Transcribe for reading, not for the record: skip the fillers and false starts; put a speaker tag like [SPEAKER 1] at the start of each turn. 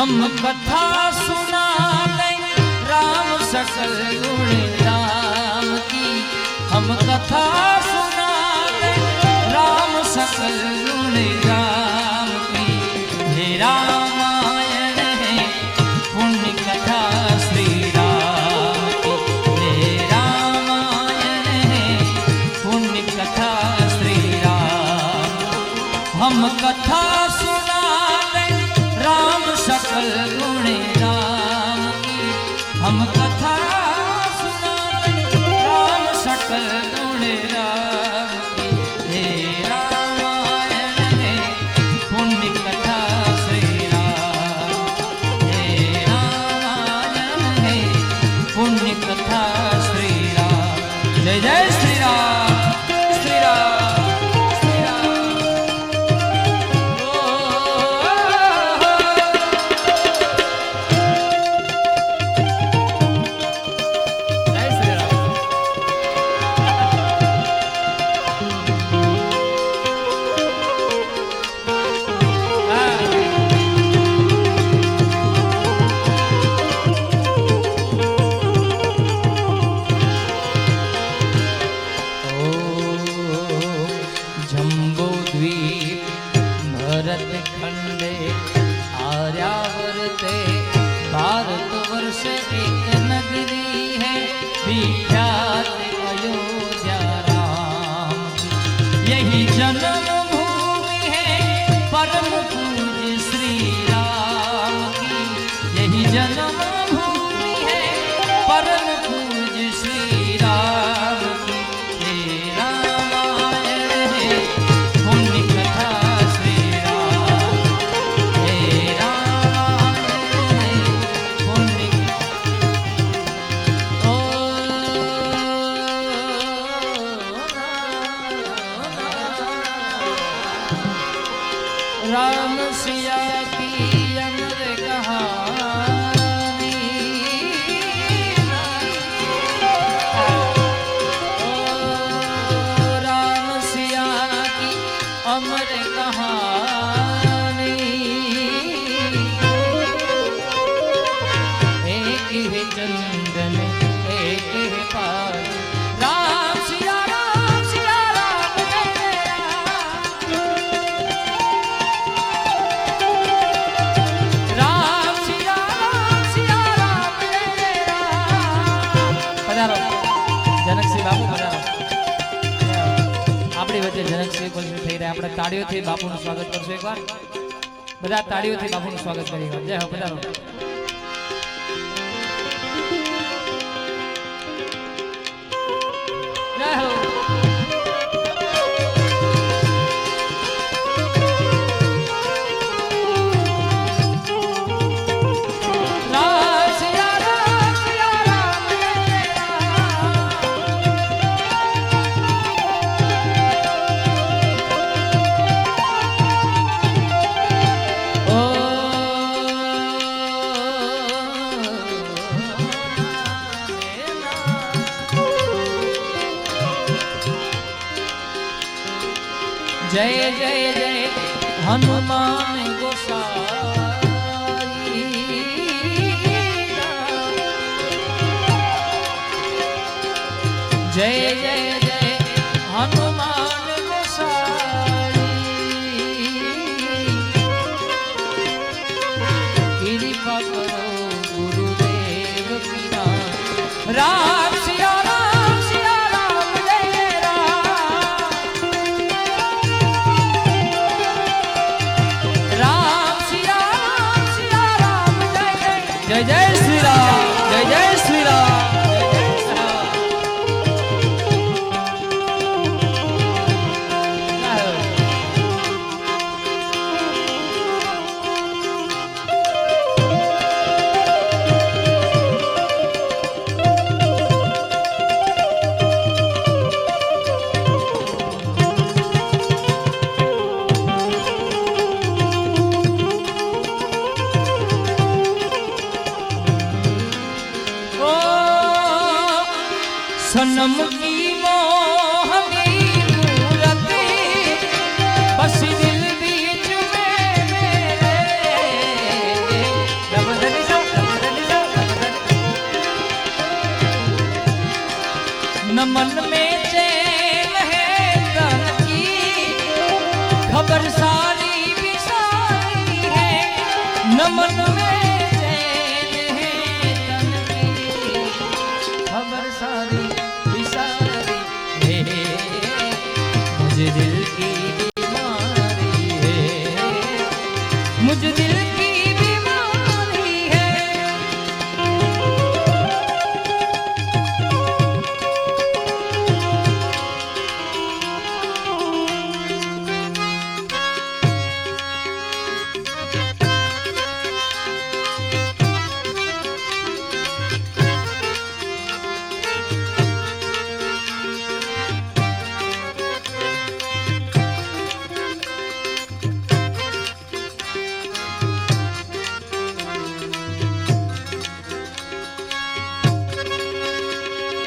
[SPEAKER 1] हम कथा सुना राम सकल गुण राम की। हम कथा सुना राम सकल गुण राम की। हे रामायण है पुण्य कथा श्री राम की। हे रामायण है पुण्य कथा श्री राम। हम कथा सुना राम सकल गुण राम की। हम कथा सुना राम सकल गुण राम की। हे रामायण है पुण्य कथा श्री राम। हे रामायण है पुण्य कथा श्री राम। जय जय श्री राम श्री राम। खंडे आर्यावर्ते भारतवर्ष एक नगरी है विख्यात अयोध्या राम की। यही जन्म भूमि है परम पूज्य श्री राम की। यही जन्म भूमि है परम पूज्य श्री राम की। हे रामायण है पुण्य कथा श्री राम। हे रामायण है पुण्य ओ राम सिया की अमर कहानी। ओ राम सिया की अमर कहानी। एक है चंदन एक है पानी। राम सिया राम सिया राम जय जय राम। सिया राम जय जय राम। पधारो जनकसिंह बापू पधारो। આપણી વચ્ચે જનકસિંહ કોઈ થઈ રહ્યા આપણે તાળીઓથી બાપુનું સ્વાગત કરશું એકવાર। બધા તાળીઓથી બાપુનું સ્વાગત કરી એકવાર। જય હો પધારો। જય હો। રામ સિયા રામ જય જય રામ। ओ जय जय जय हनुमान गोसाई।